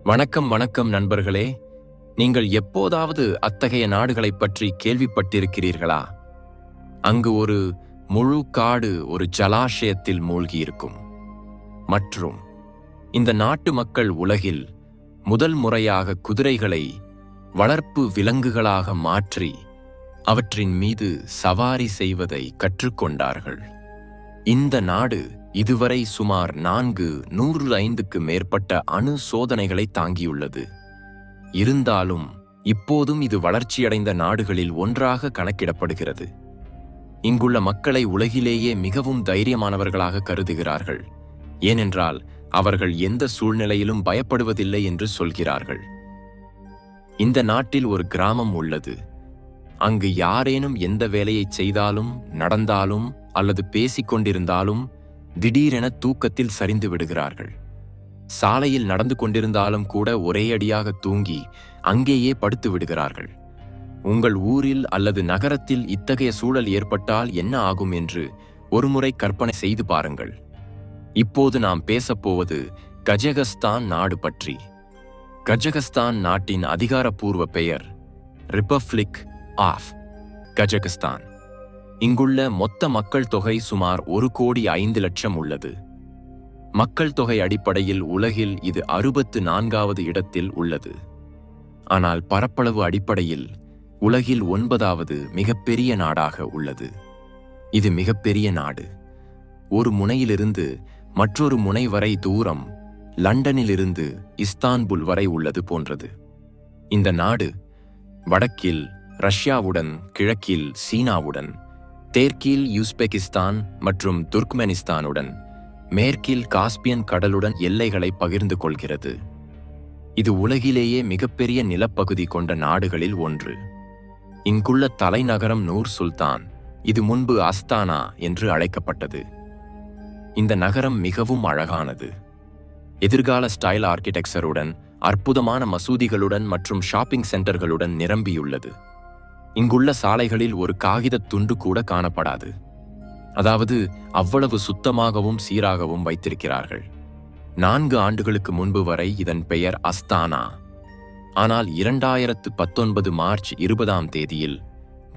வணக்கம் வணக்கம் நண்பர்களே. நீங்கள் எப்போதாவது அத்தகைய நாடுகளைப் பற்றி கேள்விப்பட்டிருக்கிறீர்களா? அங்கு ஒரு முழு காடு ஒரு ஜலாஷயத்தில் மூழ்கியிருக்கும். மற்றும் இந்த நாட்டு மக்கள் உலகில் முதல் முறையாக குதிரைகளை வளர்ப்பு விலங்குகளாக மாற்றி அவற்றின் மீது சவாரி செய்வதை கற்றுக்கொண்டார்கள். இந்த நாடு இதுவரை சுமார் 405க்கு மேற்பட்ட அணு சோதனைகளை தாங்கியுள்ளது. இருந்தாலும் இப்போதும் இது வளர்ச்சியடைந்த நாடுகளில் ஒன்றாக கணக்கிடப்படுகிறது. இங்குள்ள மக்களை உலகிலேயே மிகவும் தைரியமானவர்களாக கருதுகிறார்கள். ஏனென்றால் அவர்கள் எந்த சூழ்நிலையிலும் பயப்படுவதில்லை என்று சொல்கிறார்கள். இந்த நாட்டில் ஒரு கிராமம் உள்ளது. அங்கு யாரேனும் எந்த வேலையை செய்தாலும், நடந்தாலும் அல்லது பேசிக்கொண்டிருந்தாலும் திடீரென தூக்கத்தில் சரிந்து விடுகிறார்கள். சாலையில் நடந்து கொண்டிருந்தாலும் கூட ஒரே அடியாக தூங்கி அங்கேயே படுத்து விடுகிறார்கள். உங்கள் ஊரில் அல்லது நகரத்தில் இத்தகைய சூழல் ஏற்பட்டால் என்ன ஆகும் என்று ஒருமுறை கற்பனை செய்து பாருங்கள். இப்போது நாம் பேசப்போவது கஜகஸ்தான் நாடு பற்றி. கஜகஸ்தான் நாட்டின் அதிகாரப்பூர்வ பெயர் ரிபப்ளிக் ஆஃப் கஜகஸ்தான். இங்குள்ள மொத்த மக்கள் தொகை சுமார் 1,05,00,000 உள்ளது. மக்கள் தொகை அடிப்படையில் உலகில் இது 64வது இடத்தில் உள்ளது. ஆனால் பரப்பளவு அடிப்படையில் உலகில் 9வது மிகப்பெரிய நாடாக உள்ளது. இது மிகப்பெரிய நாடு. ஒரு முனையிலிருந்து மற்றொரு முனை வரை தூரம் லண்டனிலிருந்து இஸ்தான்புல் வரை உள்ளது போன்றது. இந்த நாடு வடக்கில் ரஷ்யாவுடன், கிழக்கில் சீனாவுடன், தெற்கில் யூஸ்பெகிஸ்தான் மற்றும் துர்க்மெனிஸ்தானுடன், மேற்கில் காஸ்பியன் கடலுடன் எல்லைகளை பகிர்ந்து கொள்கிறது. இது உலகிலேயே மிகப்பெரிய நிலப்பகுதி கொண்ட நாடுகளில் ஒன்று. இங்குள்ள தலைநகரம் நூர் சுல்தான். இது முன்பு அஸ்தானா என்று அழைக்கப்பட்டது. இந்த நகரம் மிகவும் அழகானது. எதிர்கால ஸ்டைல் ஆர்கிடெக்சருடன், அற்புதமான மசூதிகளுடன் மற்றும் ஷாப்பிங் சென்டர்களுடன் நிரம்பியுள்ளது. இங்குள்ள சாலைகளில் ஒரு காகித துண்டு கூட காணப்படாது. அதாவது அவ்வளவு சுத்தமாகவும் சீராகவும் வைத்திருக்கிறார்கள். 4 ஆண்டுகளுக்கு முன்பு வரை இதன் பெயர் அஸ்தானா. ஆனால் 2019 மார்ச் 20ஆம் தேதியில்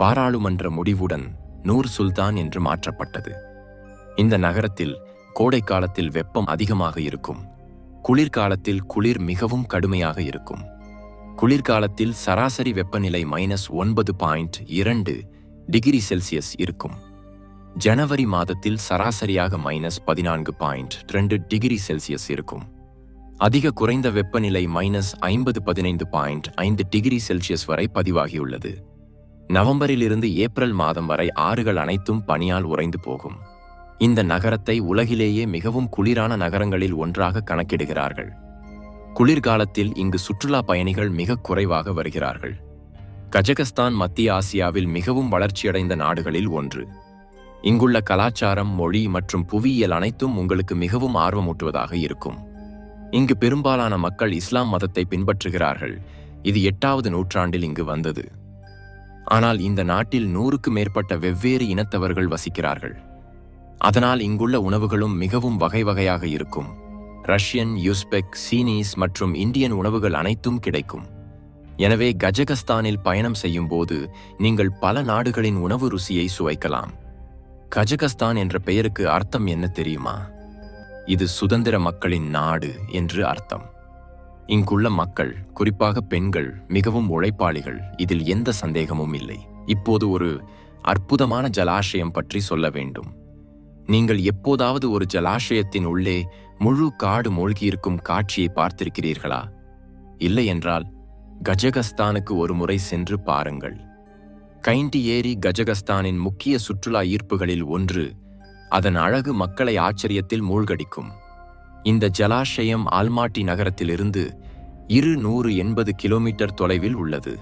பாராளுமன்ற முடிவுடன் நூர் சுல்தான் என்று மாற்றப்பட்டது. இந்த நகரத்தில் கோடை காலத்தில் வெப்பம் அதிகமாக இருக்கும். குளிர்காலத்தில் குளிர் மிகவும் கடுமையாக இருக்கும். குளிர்காலத்தில் சராசரி வெப்பநிலை -9.2 டிகிரி செல்சியஸ் இருக்கும். ஜனவரி மாதத்தில் சராசரியாக -14.2 டிகிரி செல்சியஸ் இருக்கும். அதிக குறைந்த வெப்பநிலை -15.5 டிகிரி செல்சியஸ் வரை பதிவாகியுள்ளது. நவம்பரிலிருந்து ஏப்ரல் மாதம் வரை ஆறுகள் அனைத்தும் பனியால் உறைந்து போகும். இந்த நகரத்தை உலகிலேயே மிகவும் குளிரான நகரங்களில் ஒன்றாக கணக்கிடுகிறார்கள். குளிர்காலத்தில் இங்கு சுற்றுலா பயணிகள் மிக குறைவாக வருகிறார்கள். கஜகஸ்தான் மத்திய ஆசியாவில் மிகவும் வளர்ச்சியடைந்த நாடுகளில் ஒன்று. இங்குள்ள கலாச்சாரம், மொழி மற்றும் புவியியல் அனைத்தும் உங்களுக்கு மிகவும் ஆர்வமூட்டுவதாக இருக்கும். இங்கு பெரும்பாலான மக்கள் இஸ்லாம் மதத்தை பின்பற்றுகிறார்கள். இது 8வது நூற்றாண்டில் இங்கு வந்தது. ஆனால் இந்த நாட்டில் 100க்கு மேற்பட்ட வெவ்வேறு இனத்தவர்கள் வசிக்கிறார்கள். அதனால் இங்குள்ள உணவுகளும் மிகவும் வகை வகையாக இருக்கும். ரஷ்யன், யூஸ்பெக், சீனீஸ் மற்றும் இந்தியன் உணவுகள் அனைத்தும் கிடைக்கும். எனவே கஜகஸ்தானில் பயணம் செய்யும் போது நீங்கள் பல நாடுகளின் உணவு ருசியை சுவைக்கலாம். கஜகஸ்தான் என்ற பெயருக்கு அர்த்தம் என்ன தெரியுமா? இது சுதந்திர மக்களின் நாடு என்று அர்த்தம். இங்குள்ள மக்கள், குறிப்பாக பெண்கள், மிகவும் உழைப்பாளிகள். இதில் எந்த சந்தேகமும் இல்லை. இப்போது ஒரு அற்புதமான ஜலாஷயம் பற்றி சொல்ல வேண்டும். நீங்கள் எப்போதாவது ஒரு ஜலாஷயத்தின் உள்ளே முழு காடு மூழ்கியிருக்கும் காட்சியை பார்த்திருக்கிறீர்களா? இல்லை என்றால் கஜகஸ்தானுக்கு ஒரு முறை சென்று பாருங்கள். கைண்டி ஏரி கஜகஸ்தானின் முக்கிய சுற்றுலா ஈர்ப்புகளில் ஒன்று. அதன் அழகு மக்களை ஆச்சரியத்தில் மூழ்கடிக்கும். இந்த ஜலாஷயம் ஆல்மாட்டி நகரத்திலிருந்து 280 கிலோமீட்டர் தொலைவில் உள்ளது.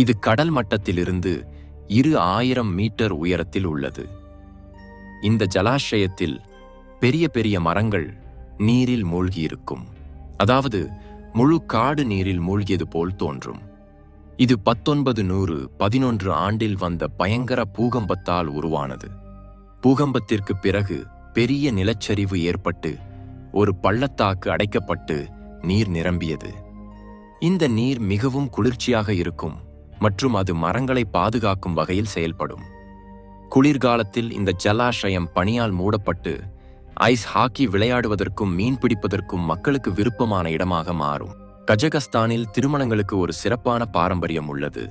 இது கடல் மட்டத்திலிருந்து 2000 மீட்டர் உயரத்தில் உள்ளது. இந்த ஜலாஷயத்தில் பெரிய பெரிய மரங்கள் நீரில் மூழ்கியிருக்கும். அதாவது முழு காடு நீரில் மூழ்கியது போல் தோன்றும். இது 1911 ஆண்டில் வந்த பயங்கர பூகம்பத்தால் உருவானது. பூகம்பத்திற்கு பிறகு பெரிய நிலச்சரிவு ஏற்பட்டு ஒரு பள்ளத்தாக்கு அடைக்கப்பட்டு நீர் நிரம்பியது. இந்த நீர் மிகவும் குளிர்ச்சியாக இருக்கும் மற்றும் அது மரங்களை பாதுகாக்கும் வகையில் செயல்படும். குளிர்காலத்தில் இந்த ஜலாஷயம் பனியால் மூடப்பட்டு ஐஸ் ஹாக்கி விளையாடுவதற்கும் மீன்பிடிப்பதற்கும் மக்களுக்கு விருப்பமான இடமாக மாறும். கஜகஸ்தானில் திருமணங்களுக்கு ஒரு சிறப்பான பாரம்பரியம் உள்ளது.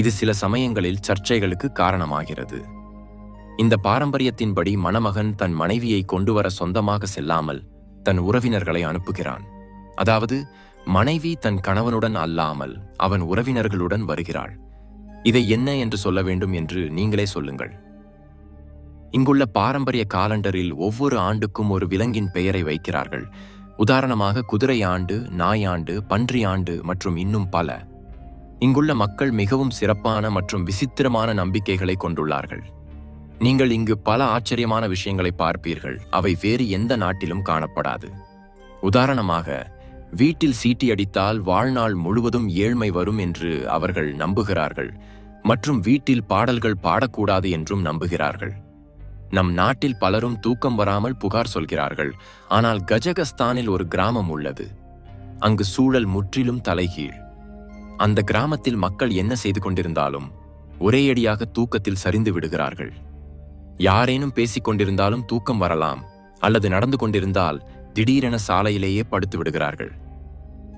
இது சில சமயங்களில் சர்ச்சைகளுக்கு காரணமாகிறது. இந்த பாரம்பரியத்தின்படி மணமகன் தன் மனைவியை கொண்டுவர சொந்தமாக செல்லாமல் தன் உறவினர்களை அனுப்புகிறான். அதாவது மனைவி தன் கணவனுடன் அல்லாமல் அவன் உறவினர்களுடன் வருகிறாள். இதை என்ன என்று சொல்ல வேண்டும் என்று நீங்களே சொல்லுங்கள். இங்குள்ள பாரம்பரிய காலண்டரில் ஒவ்வொரு ஆண்டுக்கும் ஒரு விலங்கின் பெயரை வைக்கிறார்கள். உதாரணமாக குதிரை ஆண்டு, நாய் ஆண்டு, பன்றி ஆண்டு மற்றும் இன்னும் பல. இங்குள்ள மக்கள் மிகவும் சிறப்பான மற்றும் விசித்திரமான நம்பிக்கைகளை கொண்டுள்ளார்கள். நீங்கள் இங்கு பல ஆச்சரியமான விஷயங்களை பார்ப்பீர்கள். அவை வேறு எந்த நாட்டிலும் காணப்படாது. உதாரணமாக, வீட்டில் சீட்டி அடித்தால் வாழ்நாள் முழுவதும் ஏழ்மை வரும் என்று அவர்கள் நம்புகிறார்கள் மற்றும் வீட்டில் பாடல்கள் பாடக்கூடாது என்றும் நம்புகிறார்கள். நம் நாட்டில் பலரும் தூக்கம் வராமல் புகார் சொல்கிறார்கள். ஆனால் கஜகஸ்தானில் ஒரு கிராமம் உள்ளது. அங்கு சூழல் முற்றிலும் தலைகீழ். அந்த கிராமத்தில் மக்கள் என்ன செய்து கொண்டிருந்தாலும் ஒரேயடியாக தூக்கத்தில் சரிந்து விடுகிறார்கள். யாரேனும் பேசிக் கொண்டிருந்தாலும் தூக்கம் வரலாம், அல்லது நடந்து கொண்டிருந்தால் திடீரென சாலையிலேயே படுத்து விடுகிறார்கள்.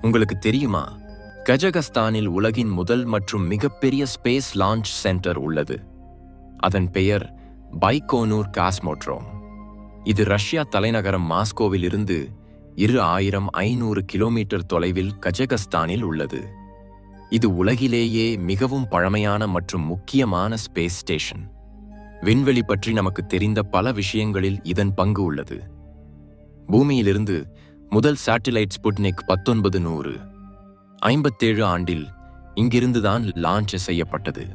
உங்களுக்கு தெரியுமா, கஜகஸ்தானில் உலகின் முதல் மற்றும் மிகப்பெரிய ஸ்பேஸ் லான்ச் சென்டர் உள்ளது. அதன் பெயர் பைகோனூர் காஸ்மோட்ரோம். இது ரஷ்யா தலைநகரம் மாஸ்கோவில் இருந்து 2500 கிலோமீட்டர் தொலைவில் கஜகஸ்தானில் உள்ளது. இது உலகிலேயே மிகவும் பழமையான மற்றும் முக்கியமான ஸ்பேஸ் ஸ்டேஷன். விண்வெளி பற்றி நமக்கு தெரிந்த பல விஷயங்களில் இதன் பங்கு உள்ளது. பூமியிலிருந்து முதல் சேட்டிலைட் ஸ்புட்னிக் 1957 ஆண்டில் இங்கிருந்துதான் லான்ச் செய்யப்பட்டது.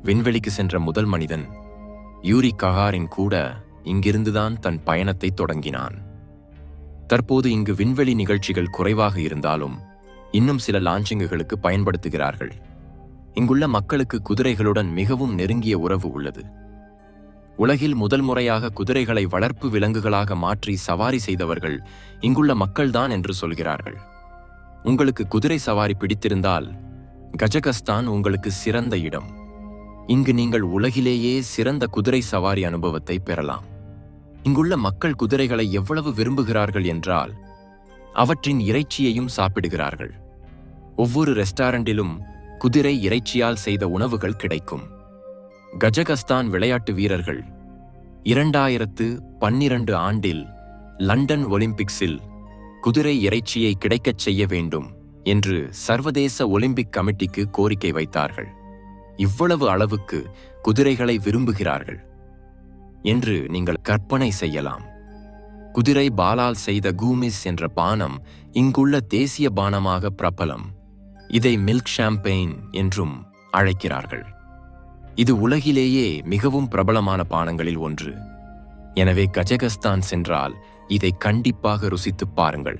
விண்வெளிக்கு சென்ற முதல் மனிதன் யூரி ககாரின் கூட இங்கிருந்துதான் தன் பயணத்தை தொடங்கினான். தற்போது இங்கு விண்வெளி நிகழ்ச்சிகள் குறைவாக இருந்தாலும் இன்னும் சில லான்ச்சிங்குகளுக்கு பயன்படுத்துகிறார்கள். இங்குள்ள மக்களுக்கு குதிரைகளுடன் மிகவும் நெருங்கிய உறவு உள்ளது. உலகில் முதல் முறையாக குதிரைகளை வளர்ப்பு விலங்குகளாக மாற்றி சவாரி செய்தவர்கள் இங்குள்ள மக்கள்தான் என்று சொல்கிறார்கள். உங்களுக்கு குதிரை சவாரி பிடித்திருந்தால் கஜகஸ்தான் உங்களுக்கு சிறந்த இடம். இங்கு நீங்கள் உலகிலேயே சிறந்த குதிரை சவாரி அனுபவத்தை பெறலாம். இங்குள்ள மக்கள் குதிரைகளை எவ்வளவு விரும்புகிறார்கள் என்றால் அவற்றின் இறைச்சியையும் சாப்பிடுகிறார்கள். ஒவ்வொரு ரெஸ்டாரண்டிலும் குதிரை இறைச்சியால் செய்த உணவுகள் கிடைக்கும். கஜகஸ்தான் விளையாட்டு வீரர்கள் 2012 ஆண்டில் லண்டன் ஒலிம்பிக்ஸில் குதிரை இறைச்சியை கிடைக்கச் செய்ய வேண்டும் என்று சர்வதேச ஒலிம்பிக் கமிட்டிக்கு கோரிக்கை வைத்தார்கள். இவ்வளவு அளவுக்கு குதிரைகளை விரும்புகிறார்கள் என்று நீங்கள் கற்பனை செய்யலாம். குதிரை பாலால் செய்த கூமிஸ் என்ற பானம் இங்குள்ள தேசிய பானமாக பிரபலம். இதை மில்க் ஷாம்பெயின் என்றும் அழைக்கிறார்கள். இது உலகிலேயே மிகவும் பிரபலமான பானங்களில் ஒன்று. எனவே கஜகஸ்தான் சென்றால் இதை கண்டிப்பாக ருசித்துப் பாருங்கள்.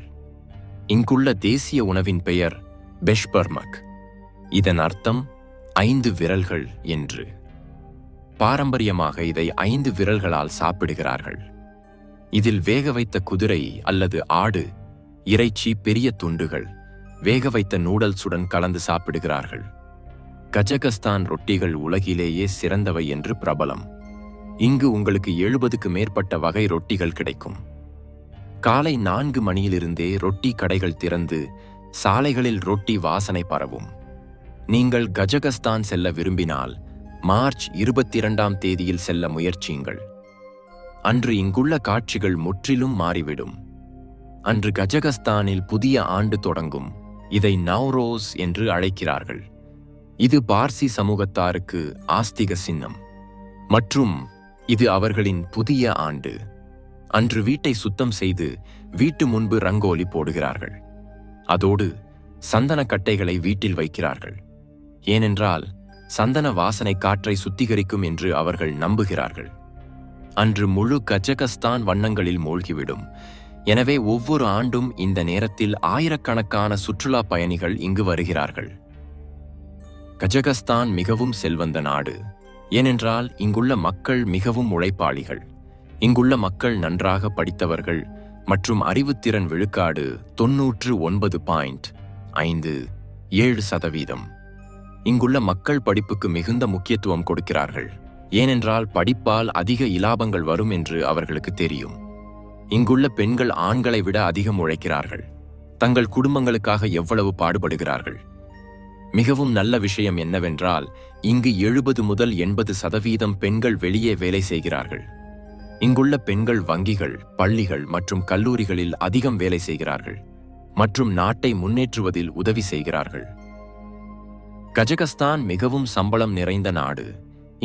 இங்குள்ள தேசிய உணவின் பெயர் பெஷ்பர்மக். இதன் அர்த்தம் 5 விரல்கள் என்று. பாரம்பரியமாக இதை 5 விரல்களால் சாப்பிடுகிறார்கள். இதில் வேக வைத்த குதிரை அல்லது ஆடு இறைச்சி பெரிய துண்டுகள் வேக வைத்த நூடல்ஸுடன் கலந்து சாப்பிடுகிறார்கள். கஜகஸ்தான் ரொட்டிகள் உலகிலேயே சிறந்தவை என்று பிரபலம். இங்கு உங்களுக்கு 70க்கு மேற்பட்ட வகை ரொட்டிகள் கிடைக்கும். காலை 4 மணியிலிருந்தே ரொட்டி கடைகள் திறந்து சாலைகளில் ரொட்டி வாசனை பரவும். நீங்கள் கஜகஸ்தான் செல்ல விரும்பினால் மார்ச் 22ஆம் தேதியில் செல்ல முயற்சியுங்கள். அன்று இங்குள்ள காட்சிகள் முற்றிலும் மாறிவிடும். அன்று கஜகஸ்தானில் புதிய ஆண்டு தொடங்கும். இதை நவ்ரோஸ் என்று அழைக்கிறார்கள். இது பார்சி சமூகத்தாருக்கு ஆஸ்திக சின்னம் மற்றும் இது அவர்களின் புதிய ஆண்டு. அன்று வீட்டை சுத்தம் செய்து வீட்டு முன்பு ரங்கோலி போடுகிறார்கள். அதோடு சந்தன கட்டைகளை வீட்டில் வைக்கிறார்கள். ஏனென்றால் சந்தன வாசனை காற்றை சுத்திகரிக்கும் என்று அவர்கள் நம்புகிறார்கள். அன்று முழு கஜகஸ்தான் வண்ணங்களில் மூழ்கிவிடும். எனவே ஒவ்வொரு ஆண்டும் இந்த நேரத்தில் ஆயிரக்கணக்கான சுற்றுலா பயணிகள் இங்கு வருகிறார்கள். கஜகஸ்தான் மிகவும் செல்வந்த நாடு. ஏனென்றால் இங்குள்ள மக்கள் மிகவும் உழைப்பாளிகள். இங்குள்ள மக்கள் நன்றாக படித்தவர்கள் மற்றும் அறிவுத்திறன் விழுக்காடு 99.57%. இங்குள்ள மக்கள் படிப்புக்கு மிகுந்த முக்கியத்துவம் கொடுக்கிறார்கள், ஏனென்றால் படிப்பால் அதிக இலாபங்கள் வரும் என்று அவர்களுக்கு தெரியும். இங்குள்ள பெண்கள் ஆண்களை விட அதிகம் உழைக்கிறார்கள், தங்கள் குடும்பங்களுக்காக எவ்வளவு பாடுபடுகிறார்கள். மிகவும் நல்ல விஷயம் என்னவென்றால் இங்கு 70 முதல் 80% பெண்கள் வெளியே வேலை செய்கிறார்கள். இங்குள்ள பெண்கள் வங்கிகள், பள்ளிகள் மற்றும் கல்லூரிகளில் அதிகம் வேலை செய்கிறார்கள் மற்றும் நாட்டை முன்னேற்றுவதில் உதவி செய்கிறார்கள். கஜகஸ்தான் மிகவும் சம்பளம் நிறைந்த நாடு.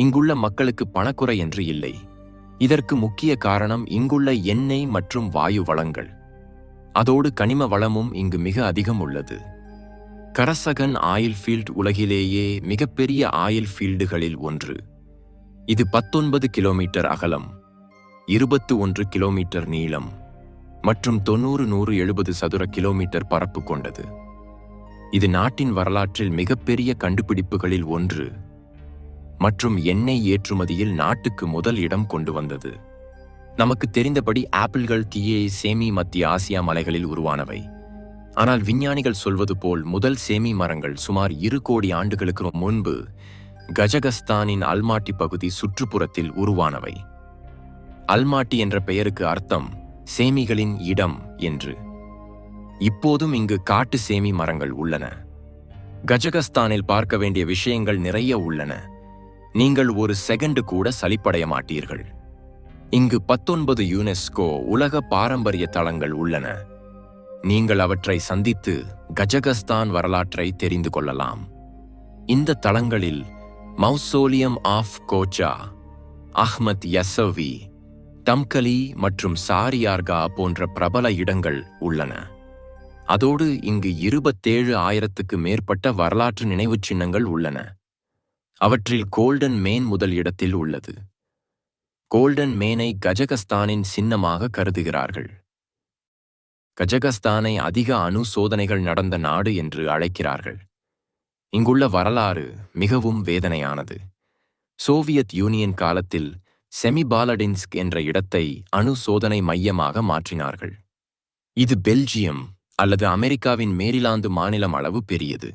இங்குள்ள மக்களுக்கு பணக்குறை என்று இல்லை. இதற்கு முக்கிய காரணம் இங்குள்ள எண்ணெய் மற்றும் வாயு வளங்கள். அதோடு கனிம வளமும் இங்கு மிக அதிகம் உள்ளது. கரசகன் ஆயில் ஃபீல்ட் உலகிலேயே மிகப்பெரிய ஆயில் ஃபீல்டுகளில் ஒன்று. இது 19 கிலோமீட்டர் அகலம், 21 கிலோமீட்டர் நீளம் மற்றும் 90-170 சதுர கிலோமீட்டர் பரப்பு கொண்டது. இது நாட்டின் வரலாற்றில் மிகப்பெரிய கண்டுபிடிப்புகளில் ஒன்று மற்றும் எண்ணெய் ஏற்றுமதியில் நாட்டுக்கு முதல் இடம் கொண்டு வந்தது. நமக்கு தெரிந்தபடி ஆப்பிள்கள் சேமி மத்திய ஆசியா மலைகளில் உருவானவை. ஆனால் விஞ்ஞானிகள் சொல்வது போல் முதல் சேமி மரங்கள் சுமார் 2 கோடி ஆண்டுகளுக்கு முன்பு கஜகஸ்தானின் அல்மாட்டி பகுதி சுற்றுப்புறத்தில் உருவானவை. அல்மாட்டி என்ற பெயருக்கு அர்த்தம் சேமிகளின் இடம் என்று. இப்போதும் இங்கு காட்டு சேமி மரங்கள் உள்ளன. கஜகஸ்தானில் பார்க்க வேண்டிய விஷயங்கள் நிறைய உள்ளன. நீங்கள் ஒரு செகண்ட் கூட சலிப்படைய மாட்டீர்கள். இங்கு 19 யுனெஸ்கோ உலக பாரம்பரிய தளங்கள் உள்ளன. நீங்கள் அவற்றை சந்தித்து கஜகஸ்தான் வரலாற்றை தெரிந்து கொள்ளலாம். இந்த தளங்களில் மௌசோலியம் ஆஃப் கோச்சா, அஹ்மத் யசவி, தம்கலி மற்றும் சாரியார்கா போன்ற பிரபல இடங்கள் உள்ளன. அதோடு இங்கு 27,000க்கு மேற்பட்ட வரலாற்று நினைவுச் சின்னங்கள் உள்ளன. அவற்றில் கோல்டன் மேன் முதல் இடத்தில் உள்ளது. கோல்டன் மேனை கஜகஸ்தானின் சின்னமாக கருதுகிறார்கள். கஜகஸ்தானை அதிக அணு சோதனைகள் நடந்த நாடு என்று அழைக்கிறார்கள். இங்குள்ள வரலாறு மிகவும் வேதனையானது. சோவியத் யூனியன் காலத்தில் செமிபாலடின்ஸ்க் என்ற இடத்தை அணு சோதனை மையமாக மாற்றினார்கள். இது பெல்ஜியம் அல்லது அமெரிக்காவின் மேரிலாந்து மாநிலம் அளவு பெரியது.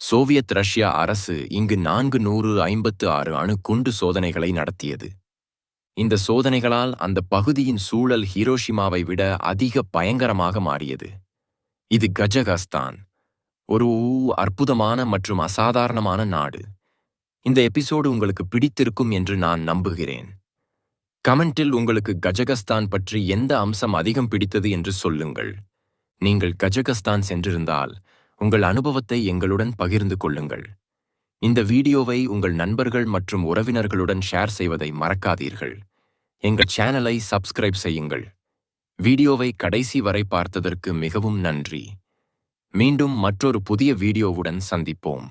சோவியத் ரஷ்யா அரசு இங்கு 456 அணு குண்டு சோதனைகளை நடத்தியது. இந்த சோதனைகளால் அந்த பகுதியின் சூழல் ஹிரோஷிமாவை விட அதிக பயங்கரமாக மாறியது. இது கஜகஸ்தான், ஒரு அற்புதமான மற்றும் அசாதாரணமான நாடு. இந்த எபிசோடு உங்களுக்கு பிடித்திருக்கும் என்று நான் நம்புகிறேன். கமெண்டில் உங்களுக்கு கஜகஸ்தான் பற்றி எந்த அம்சம் அதிகம் பிடித்தது என்று சொல்லுங்கள். நீங்கள் கஜகஸ்தான் சென்றிருந்தால் உங்கள் அனுபவத்தை எங்களுடன் பகிர்ந்து கொள்ளுங்கள். இந்த வீடியோவை உங்கள் நண்பர்கள் மற்றும் உறவினர்களுடன் ஷேர் செய்வதை மறக்காதீர்கள். எங்கள் சேனலை சப்ஸ்கிரைப் செய்யுங்கள். வீடியோவை கடைசி வரை பார்த்ததற்கு மிகவும் நன்றி. மீண்டும் மற்றொரு புதிய வீடியோவுடன் சந்திப்போம்.